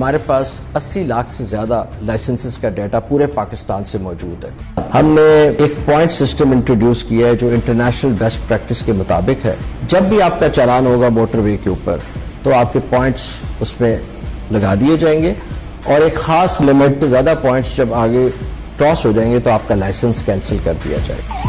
ہمارے پاس 80 لاکھ سے زیادہ لائسنسز کا ڈیٹا پورے پاکستان سے موجود ہے. ہم نے ایک پوائنٹ سسٹم انٹروڈیوس کیا ہے جو انٹرنیشنل بیسٹ پریکٹس کے مطابق ہے. جب بھی آپ کا چالان ہوگا موٹر وے کے اوپر تو آپ کے پوائنٹس اس میں لگا دیے جائیں گے اور ایک خاص لمٹ زیادہ پوائنٹس جب آگے کراس ہو جائیں گے تو آپ کا لائسنس کینسل کر دیا جائے گا.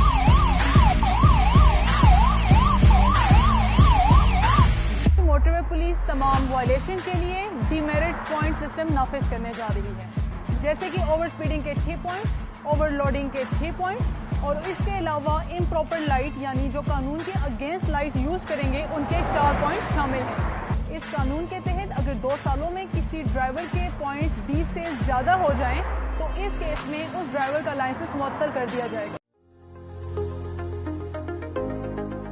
موٹر وے پولیس تمام وائلیشن کے لیے ڈی میرٹس پوائنٹ سسٹم نافذ کرنے جا رہی ہے، جیسے کہ اوور سپیڈنگ کے 6 پوائنٹس، اوور لوڈنگ کے 6 پوائنٹس اور اس کے علاوہ امپراپر لائٹ یعنی جو قانون کے اگینسٹ لائٹ یوز کریں گے ان کے 4 پوائنٹس شامل ہیں. اس قانون کے تحت اگر 2 سالوں میں کسی ڈرائیور کے پوائنٹس 20 سے زیادہ ہو جائیں تو اس کیس میں اس ڈرائیور کا لائسنس معطل کر دیا جائے گا.